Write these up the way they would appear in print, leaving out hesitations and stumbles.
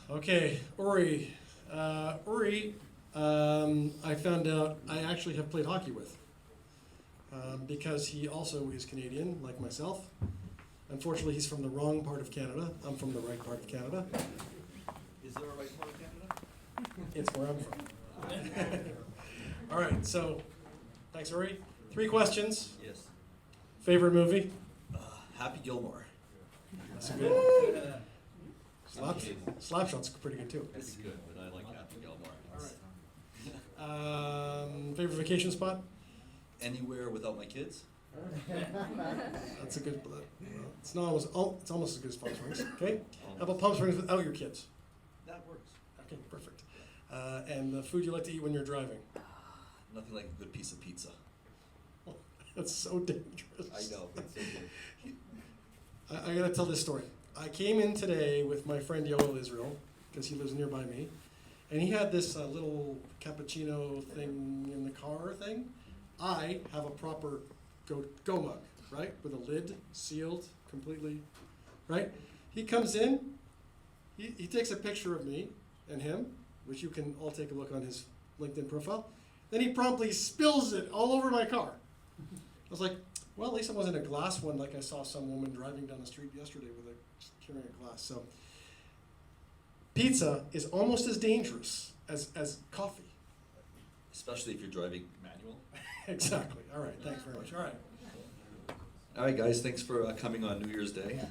Okay, Uri. Uri, I found out I actually have played hockey with because he also is Canadian, like myself. Unfortunately, he's from the wrong part of Canada. I'm from the right part of Canada. Is there a right part of Canada? It's where I'm from. All right, so thanks, Uri. 3 questions. Yes. Favorite movie? Happy Gilmore. That's a good. Slapshot's pretty good too. It's good, but I like Happy Gilmore. All right. Favorite vacation spot? Anywhere without my kids? That's a good. It's not almost. It's almost as good as Palm Springs. Okay. How about Palm Springs without your kids? That works. Okay, perfect. And the food you like to eat when you're driving? Nothing like a good piece of pizza. That's so dangerous. I know, it's so good. I gotta tell this story. I came in today with my friend Yoel Israel because he lives nearby me, and he had this little cappuccino thing in the car thing. I have a proper go mug, right, with a lid, sealed completely, right. He comes in, he takes a picture of me and him, which you can all take a look on his LinkedIn profile. Then he promptly spills it all over my car. I was like, well, at least it wasn't a glass one like I saw some woman driving down the street yesterday with carrying a glass. So pizza is almost as dangerous as coffee. Especially if you're driving manual. Exactly. All right. Thanks very much. All right. All right, guys. Thanks for coming on New Year's Day.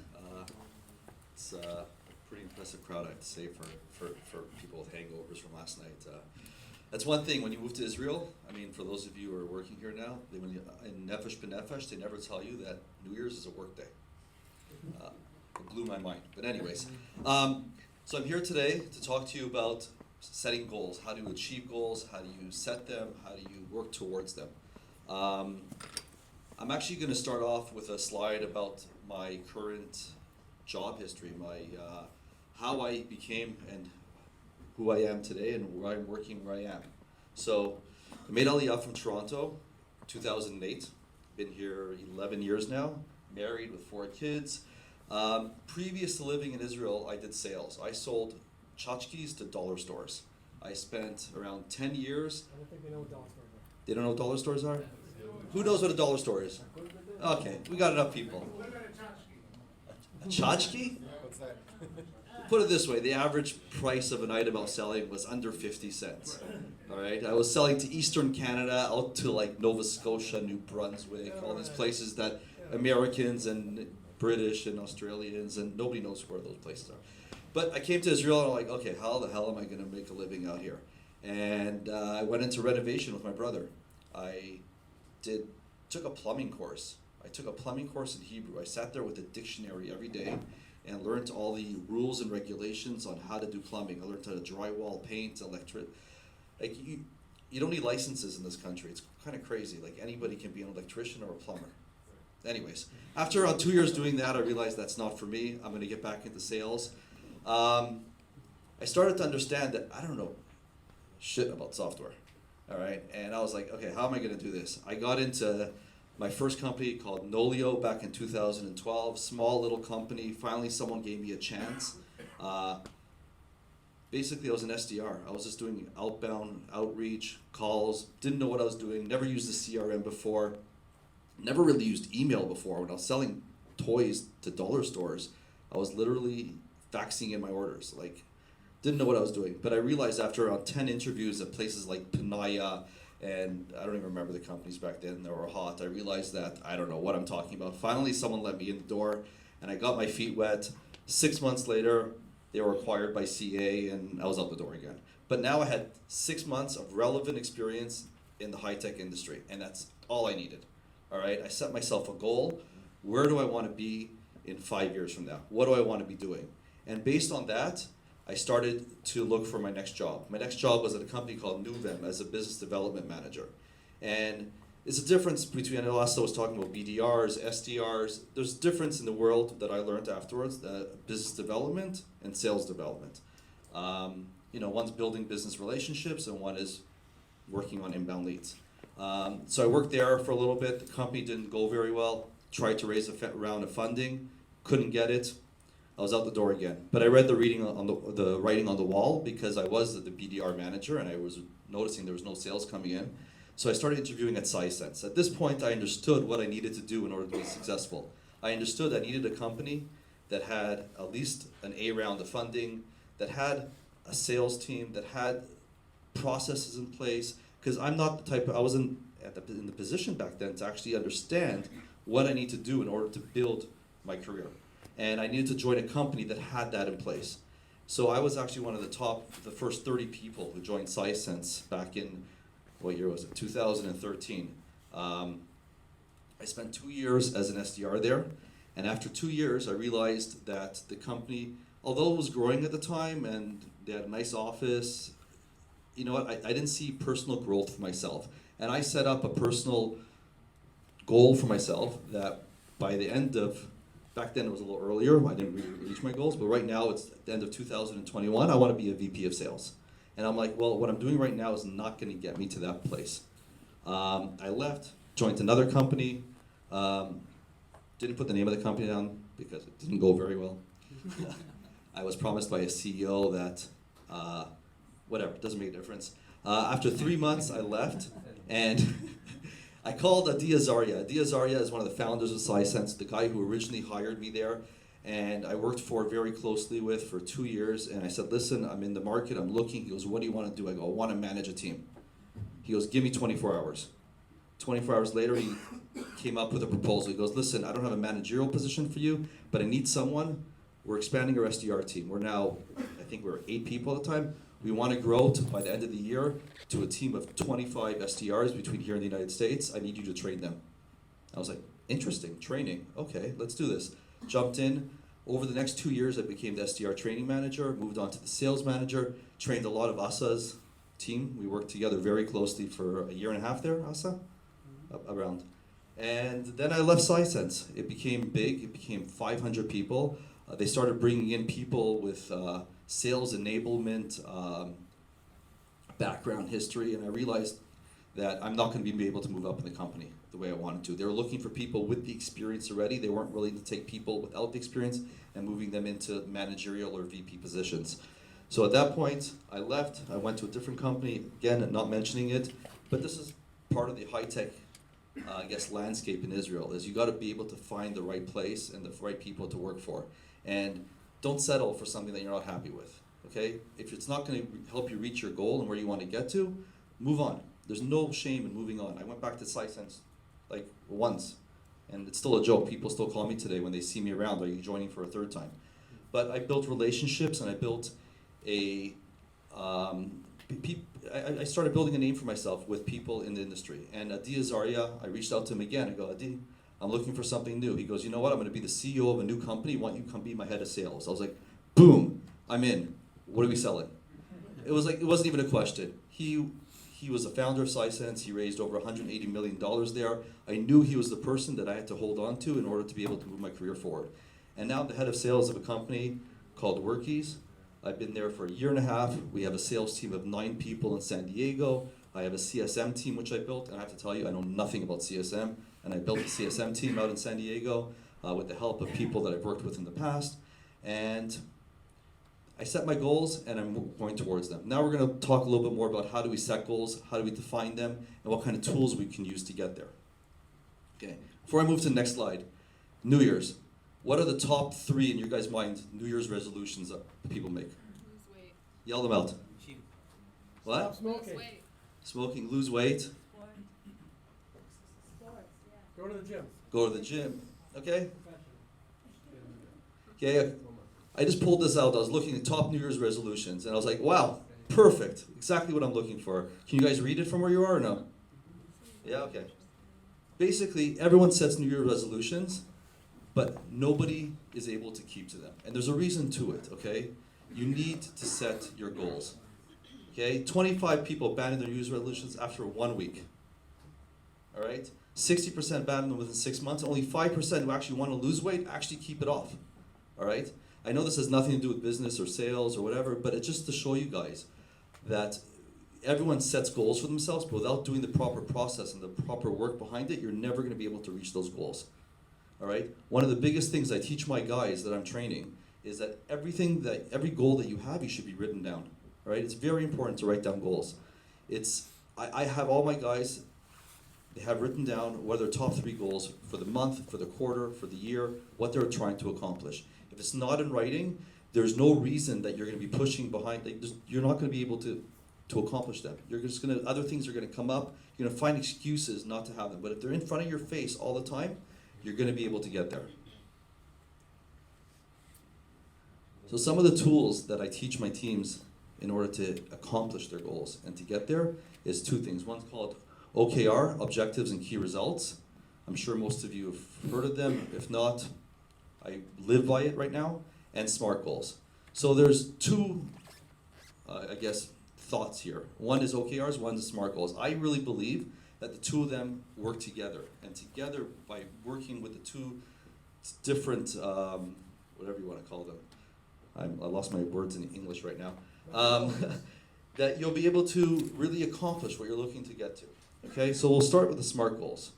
It's a pretty impressive crowd, I have to say, for people with hangovers from last night. That's one thing, when you move to Israel, I mean, for those of you who are working here now, when you, in Nefesh B'Nefesh, they never tell you that New Year's is a work day. It blew my mind. But anyways, so I'm here today to talk to you about setting goals, how to achieve goals, how do you set them, how do you work towards them. I'm actually going to start off with a slide about my current job history, how I became and who I am today and where I'm working, where I am. So I made Aliyah from Toronto, 2008. Been here 11 years now, married with 4 kids. Previous to living in Israel, I did sales. I sold tchotchkes to dollar stores. I spent around 10 years. I don't think they know what dollar stores are. They don't know what dollar stores are? Who knows what a dollar store is? Okay, we got enough people. A tchotchke? What's that? Put it this way, the average price of an item I was selling was under 50 cents. All right, I was selling to Eastern Canada, out to like Nova Scotia, New Brunswick, all these places that Americans and British and Australians and nobody knows where those places are. But I came to Israel and I'm like, okay, how the hell am I going to make a living out here? And I went into renovation with my brother. I took a plumbing course. I took a plumbing course in Hebrew. I sat there with a dictionary every day and learned all the rules and regulations on how to do plumbing. I learned how to drywall, paint, electric. Like you don't need licenses in this country. It's kind of crazy. Like anybody can be an electrician or a plumber. Anyways, after around 2 years doing that, I realized that's not for me. I'm going to get back into sales. I started to understand that I don't know shit about software. All right, and I was like, okay, how am I going to do this? I got into my first company called Nolio back in 2012, small little company. Finally, someone gave me a chance. Basically, I was an SDR. I was just doing outbound outreach, calls, didn't know what I was doing, never used the CRM before, never really used email before. When I was selling toys to dollar stores, I was literally faxing in my orders. Like, didn't know what I was doing. But I realized after around 10 interviews at places like Panaya, and I don't even remember the companies back then that were hot, I realized that I don't know what I'm talking about. Finally, someone let me in the door, and I got my feet wet. 6 months later, they were acquired by CA, and I was out the door again. But now I had 6 months of relevant experience in the high-tech industry, and that's all I needed. All right, I set myself a goal. Where do I want to be in 5 years from now? What do I want to be doing? And based on that, I started to look for my next job. My next job was at a company called Nuvem as a business development manager. And there's a difference between, I know Asta was talking about BDRs, SDRs. There's a difference in the world that I learned afterwards, business development and sales development. One's building business relationships and one is working on inbound leads. So I worked there for a little bit. The company didn't go very well. Tried to raise a round of funding, couldn't get it. I was out the door again. But I read the reading on the writing on the wall because I was the BDR manager and I was noticing there was no sales coming in. So I started interviewing at SciSense. At this point, I understood what I needed to do in order to be successful. I understood I needed a company that had at least an A round of funding, that had a sales team, that had processes in place. Because I'm not the type I wasn't in the position back then to actually understand what I need to do in order to build my career. And I needed to join a company that had that in place. So I was actually one of the first 30 people who joined SciSense back in, what year was it, 2013. I spent 2 years as an SDR there, and after 2 years I realized that the company, although it was growing at the time and they had a nice office, you know what, I didn't see personal growth for myself. And I set up a personal goal for myself that by the end of, back then it was a little earlier, I didn't really reach my goals, but right now it's the end of 2021, I want to be a VP of sales. And I'm like, well, what I'm doing right now is not going to get me to that place. I left, joined another company, didn't put the name of the company down because it didn't go very well. I was promised by a CEO that, whatever, it doesn't make a difference. After 3 months, I left, and I called Adi Azaria. Adi Azaria is one of the founders of SciSense, the guy who originally hired me there, and I worked very closely with for 2 years, and I said, listen, I'm in the market, I'm looking. He goes, what do you want to do? I go, I want to manage a team. He goes, give me 24 hours. 24 hours later, he came up with a proposal. He goes, listen, I don't have a managerial position for you, but I need someone. We're expanding our SDR team. We're now, I think we're 8 people at the time. We want to grow by the end of the year to a team of 25 SDRs between here and the United States. I need you to train them. I was like, interesting, training. Okay, let's do this. Jumped in. Over the next 2 years, I became the SDR training manager, moved on to the sales manager, trained a lot of Asa's team. We worked together very closely for a year and a half there, Asa, around. And then I left SciSense. It became big. It became 500 people. They started bringing in people with sales enablement, background history, and I realized that I'm not going to be able to move up in the company the way I wanted to. They were looking for people with the experience already. They weren't willing to take people without the experience and moving them into managerial or VP positions. So at that point, I left. I went to a different company, again, not mentioning it, but this is part of the high-tech landscape in Israel, is you got to be able to find the right place and the right people to work for. And don't settle for something that you're not happy with, okay? If it's not going to help you reach your goal and where you want to get to, move on. There's no shame in moving on. I went back to SciSense like once, and it's still a joke. People still call me today when they see me around, are you joining for a third time? But I built relationships, and I built I started building a name for myself with people in the industry. And Adi Azaria, I reached out to him again. I go, Adi, I'm looking for something new. He goes, you know what? I'm going to be the CEO of a new company. Why don't you come be my head of sales? I was like, boom, I'm in. What are we selling? It wasn't even a question. He was the founder of SciSense. He raised over $180 million there. I knew he was the person that I had to hold on to in order to be able to move my career forward. And now I'm the head of sales of a company called Workies. I've been there for a year and a half. We have a sales team of 9 people in San Diego. I have a CSM team which I built, and I have to tell you, I know nothing about CSM, and I built a CSM team out in San Diego with the help of people that I've worked with in the past. And I set my goals, and I'm going towards them. Now we're going to talk a little bit more about how do we set goals, how do we define them, and what kind of tools we can use to get there. Okay. Before I move to the next slide, New Year's. What are the top 3 in your guys' mind New Year's resolutions that people make? Lose weight. Yell them out. What? Stop smoking. Lose weight. Smoking, lose weight, Sports, yeah. Go to the gym. go to the gym. Okay? Okay, I just pulled this out. I was looking at top New Year's resolutions, and I was like, wow, perfect. Exactly what I'm looking for. Can you guys read it from where you are or no? Yeah, okay. Basically, everyone sets New Year's resolutions, but nobody is able to keep to them. And there's a reason to it, okay? You need to set your goals. Okay? 25 people abandoned their New Year's resolutions after 1 week. All right? 60% abandoned them within 6 months. Only 5% who actually want to lose weight actually keep it off. All right? I know this has nothing to do with business or sales or whatever, but it's just to show you guys that everyone sets goals for themselves, but without doing the proper process and the proper work behind it, you're never going to be able to reach those goals. All right? One of the biggest things I teach my guys that I'm training is that every goal that you have, you should be written down. All right, it's very important to write down goals. I have all my guys, they have written down what are their top 3 goals for the month, for the quarter, for the year, what they're trying to accomplish. If it's not in writing, there's no reason that you're going to be pushing behind. You're not going to be able to accomplish them. You're just going to, other things are going to come up. You're going to find excuses not to have them. But if they're in front of your face all the time, you're going to be able to get there. So some of the tools that I teach my teams in order to accomplish their goals and to get there is 2 things. One's called OKR, Objectives and Key Results. I'm sure most of you have heard of them. If not, I live by it right now. And SMART goals. So there's 2, thoughts here. One is OKRs, one is SMART goals. I really believe that the 2 of them work together. And together, by working with the 2 different, whatever you want to call them, I lost my words in English right now, that you'll be able to really accomplish what you're looking to get to. Okay, so we'll start with the SMART goals.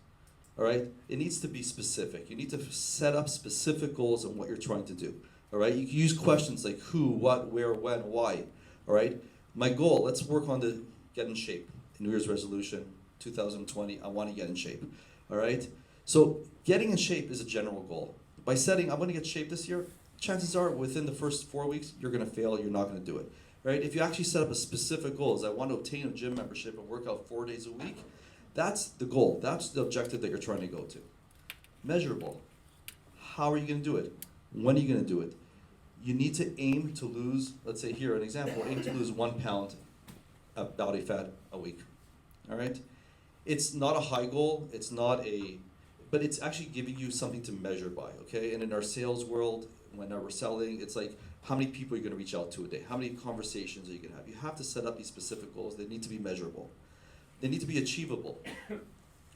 All right, it needs to be specific. You need to set up specific goals on what you're trying to do. All right, you can use questions like who, what, where, when, why. All right, my goal, let's work on the get in shape. New Year's resolution, 2020, I want to get in shape. All right, so getting in shape is a general goal. By setting, I'm going to get in shape this year, chances are within the first 4 weeks, you're going to fail, you're not going to do it. Right? If you actually set up a specific goal, is I want to obtain a gym membership and work out 4 days a week, that's the goal. That's the objective that you're trying to go to. Measurable. How are you going to do it? When are you going to do it? You need to aim to lose, let's say here, an example, aim to lose 1 pound of body fat a week. All right? It's not a high goal. It's not but it's actually giving you something to measure by, okay? And in our sales world, when we're selling, it's like, how many people are you going to reach out to a day? How many conversations are you going to have? You have to set up these specific goals. They need to be measurable. They need to be achievable.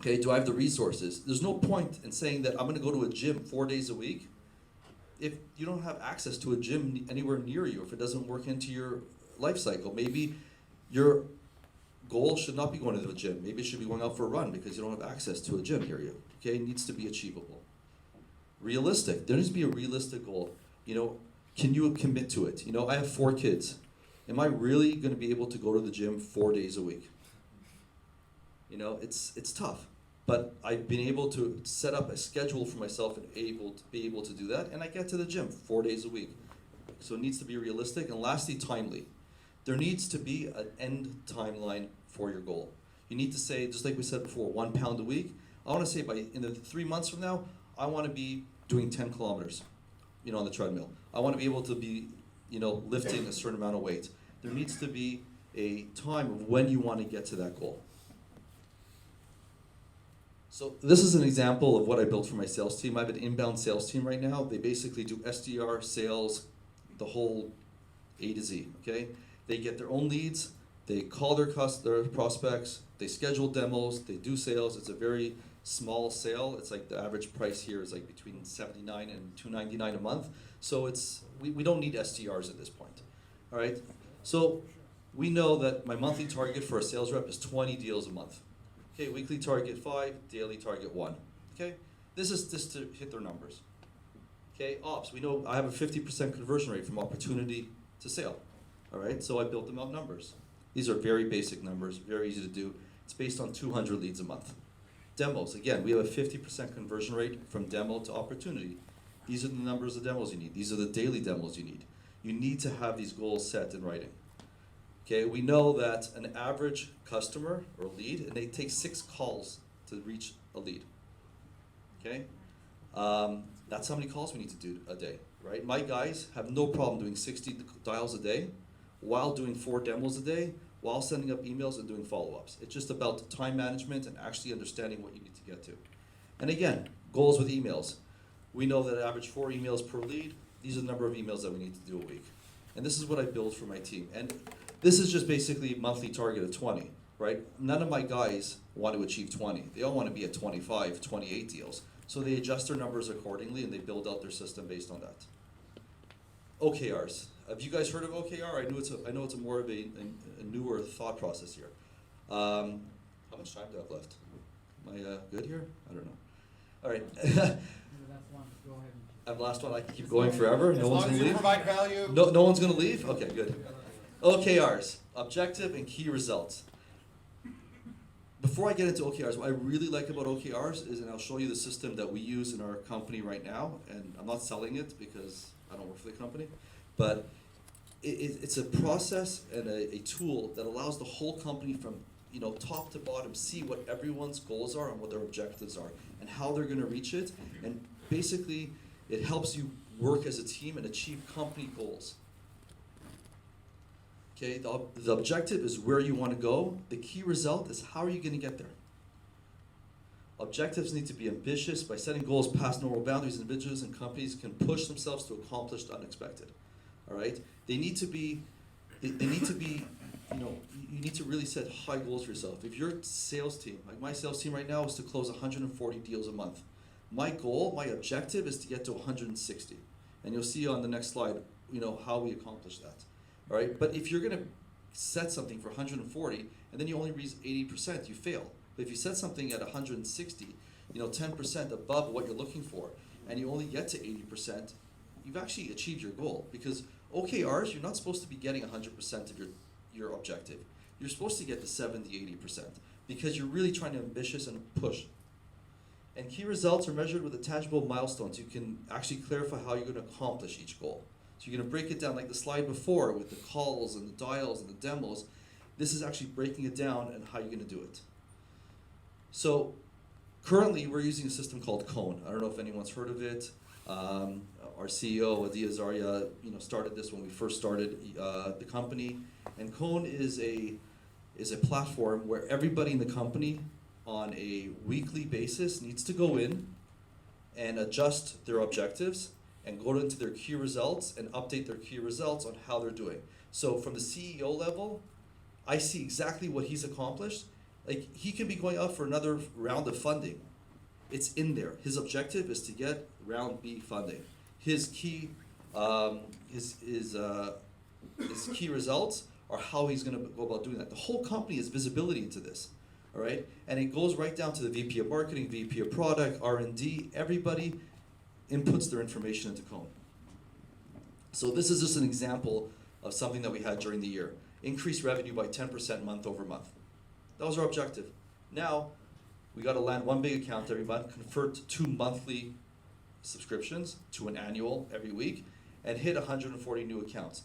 Okay, do I have the resources? There's no point in saying that I'm going to go to a gym 4 days a week if you don't have access to a gym anywhere near you, if it doesn't work into your life cycle. Maybe your goal should not be going to the gym. Maybe it should be going out for a run because you don't have access to a gym near you. Okay, it needs to be achievable. Realistic. There needs to be a realistic goal. You know, can you commit to it? You know, I have 4 kids. Am I really going to be able to go to the gym 4 days a week? You know, it's tough. But I've been able to set up a schedule for myself and be able to do that, and I get to the gym 4 days a week. So it needs to be realistic, and lastly, timely. There needs to be an end timeline for your goal. You need to say, just like we said before, 1 pound a week. I want to say in the 3 months from now, I want to be doing 10 kilometers, you know, on the treadmill. I want to be able to be, you know, lifting a certain amount of weight. There needs to be a time of when you want to get to that goal. So this is an example of what I built for my sales team. I have an inbound sales team right now. They basically do SDR, sales, the whole A to Z, okay? They get their own leads, they call their prospects, they schedule demos, they do sales. It's a very small sale. It's like the average price here is like between $79 and $299 a month. So we don't need SDRs at this point, all right? So we know that my monthly target for a sales rep is 20 deals a month. Okay, weekly target 5, daily target 1. Okay, this is just to hit their numbers. Okay, ops, we know I have a 50% conversion rate from opportunity to sale. All right, so I built them out numbers. These are very basic numbers, very easy to do. It's based on 200 leads a month. Demos, again, we have a 50% conversion rate from demo to opportunity. These are the numbers of demos you need. These are the daily demos you need. You need to have these goals set in writing. Okay, we know that an average customer or lead, and they take 6 calls to reach a lead. Okay, that's how many calls we need to do a day, right? My guys have no problem doing 60 dials a day while doing 4 demos a day, while sending up emails and doing follow-ups. It's just about time management and actually understanding what you need to get to. And again, goals with emails. We know that average 4 emails per lead. These are the number of emails that we need to do a week. And this is what I build for my team. And this is just basically a monthly target of 20, right? None of my guys want to achieve 20. They all want to be at 25, 28 deals. So they adjust their numbers accordingly and they build out their system based on that. OKRs. Have you guys heard of OKR? I know it's a more of a newer thought process here. How much time do I have left? Am I good here? I don't know. All right. That's one. Go ahead. I'm the last one. I can keep going forever. No one's As long gonna as you leave. provide value. No one's gonna leave. Okay, good. OKRs, objective and key results. Before I get into OKRs, what I really like about OKRs is, and I'll show you the system that we use in our company right now, and I'm not selling it because I don't work for the company, but it's a process and a tool that allows the whole company from top to bottom see what everyone's goals are and what their objectives are and how they're going to reach it, and basically it helps you work as a team and achieve company goals. Okay, the objective is where you want to go. The key result is how are you going to get there. Objectives need to be ambitious. By setting goals past normal boundaries, individuals and companies can push themselves to accomplish the unexpected. All right, they need to be, you need to really set high goals for yourself. If your sales team, like my sales team right now, is to close 140 deals a month. My goal, my objective is to get to 160, and you'll see on the next slide, how we accomplish that. All right, but if you're going to set something for 140 and then you only reach 80%, you fail. But if you set something at 160, 10% above what you're looking for, and you only get to 80%, you've actually achieved your goal. Because OKRs, you're not supposed to be getting 100% of your objective. You're supposed to get to 70, 80% because you're really trying to ambitious and push. And key results are measured with the tangible milestones. You can actually clarify how you're going to accomplish each goal. So you're going to break it down like the slide before with the calls and the dials and the demos. This is actually breaking it down and how you're going to do it. So currently we're using a system called Cone. I don't know if anyone's heard of it. Our CEO, Adia Zaria, started this when we first started the company. And Cone is a platform where everybody in the company on a weekly basis needs to go in and adjust their objectives and go into their key results and update their key results on how they're doing. So from the CEO level, I see exactly what he's accomplished. Like, he can be going out for another round of funding. It's in there. His objective is to get round B funding. His key his key results are how he's going to go about doing that. The whole company has visibility into this. All right? And it goes right down to the VP of marketing, VP of product, R&D. Everybody inputs their information into Cone. So this is just an example of something that we had during the year. Increase revenue by 10% month over month. That was our objective. Now, we got to land one big account every month, convert 2 monthly subscriptions to an annual every week, and hit 140 new accounts.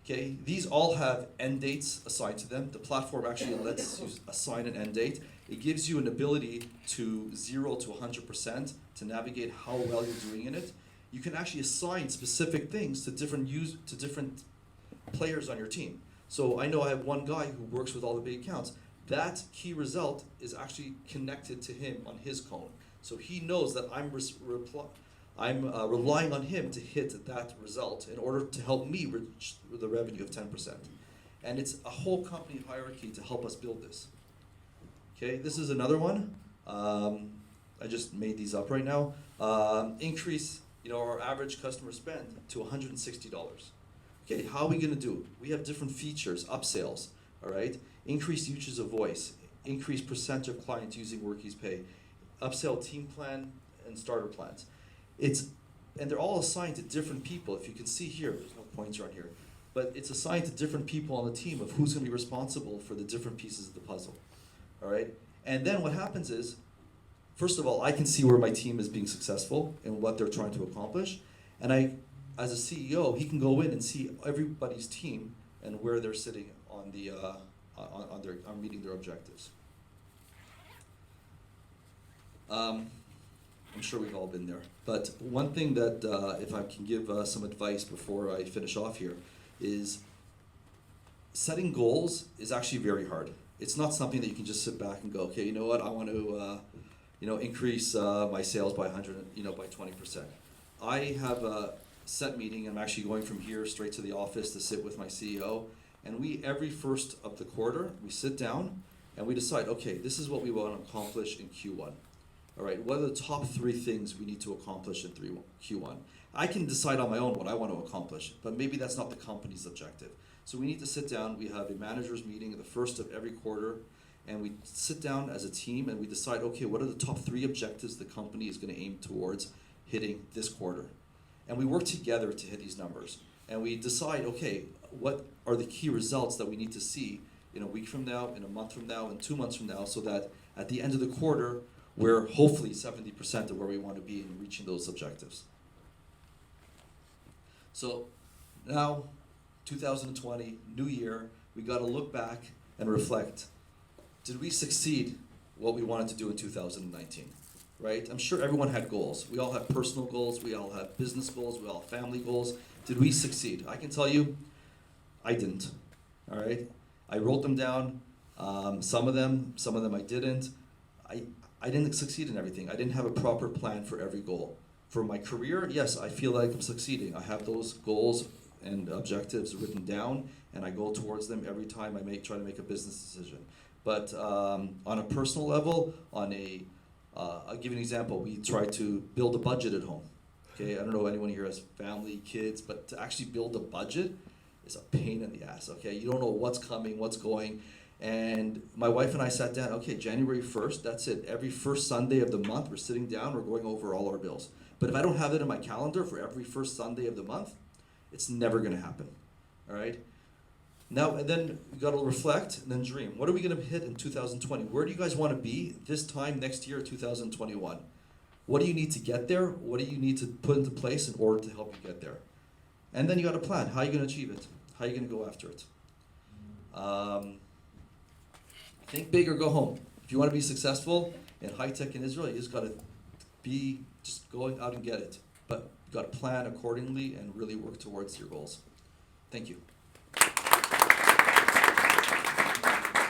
Okay, these all have end dates assigned to them. The platform actually lets you assign an end date. It gives you an ability to 0 to 100% to navigate how well you're doing in it. You can actually assign specific things to different players on your team. So I know I have one guy who works with all the big accounts. That key result is actually connected to him on his Cone. So he knows that I'm relying on him to hit that result in order to help me reach the revenue of 10%. And it's a whole company hierarchy to help us build this. Okay, this is another one. I just made these up right now. Increase, our average customer spend to $160. Okay, how are we going to do it? We have different features, upsells, all right? Increased usage of voice, increased percentage of clients using Workies Pay, upsell team plan and starter plans. And they're all assigned to different people. If you can see here, there's no pointer on here, but it's assigned to different people on the team of who's going to be responsible for the different pieces of the puzzle, all right? And then what happens is, first of all, I can see where my team is being successful and what they're trying to accomplish, and I, as a CEO, he can go in and see everybody's team and where they're sitting on the on meeting their objectives. I'm sure we've all been there. But one thing that, if I can give some advice before I finish off here, is setting goals is actually very hard. It's not something that you can just sit back and go, okay, you know what, I want to, increase my sales by 20%. I have a set meeting. I'm actually going from here straight to the office to sit with my CEO. And every first of the quarter, we sit down and we decide, okay, this is what we want to accomplish in Q1. All right, what are the top 3 things we need to accomplish in Q1? I can decide on my own what I want to accomplish, but maybe that's not the company's objective. So we need to sit down. We have a managers meeting at the first of every quarter, and we sit down as a team and we decide, okay, what are the top 3 objectives the company is going to aim towards hitting this quarter. And we work together to hit these numbers. And we decide, okay, what are the key results that we need to see in a week from now, in a month from now, in 2 months from now, so that at the end of the quarter, we're hopefully 70% of where we want to be in reaching those objectives. So now, 2020, new year, we got to look back and reflect. Did we succeed what we wanted to do in 2019? Right? I'm sure everyone had goals. We all have personal goals, we all have business goals, we all have family goals. Did we succeed? I can tell you, I didn't. All right? I wrote them down. Some of them I didn't. I didn't succeed in everything. I didn't have a proper plan for every goal. For my career, yes, I feel like I'm succeeding. I have those goals and objectives written down, and I go towards them every time I try to make a business decision. But on a personal level, I'll give you an example. We try to build a budget at home. Okay, I don't know if anyone here has family, kids, but to actually build a budget is a pain in the ass. Okay, you don't know what's coming, what's going. And my wife and I sat down, okay, January 1st, that's it. Every first Sunday of the month, we're sitting down, we're going over all our bills. But if I don't have it in my calendar for every first Sunday of the month, it's never going to happen. All right? Now, and then we got to reflect and then dream. What are we going to hit in 2020? Where do you guys want to be this time next year, 2021? What do you need to get there? What do you need to put into place in order to help you get there? And then you got to plan. How are you going to achieve it? How are you going to go after it? Think big or go home. If you want to be successful in high tech in Israel, you just got to be just going out and get it. But you got to plan accordingly and really work towards your goals. Thank you.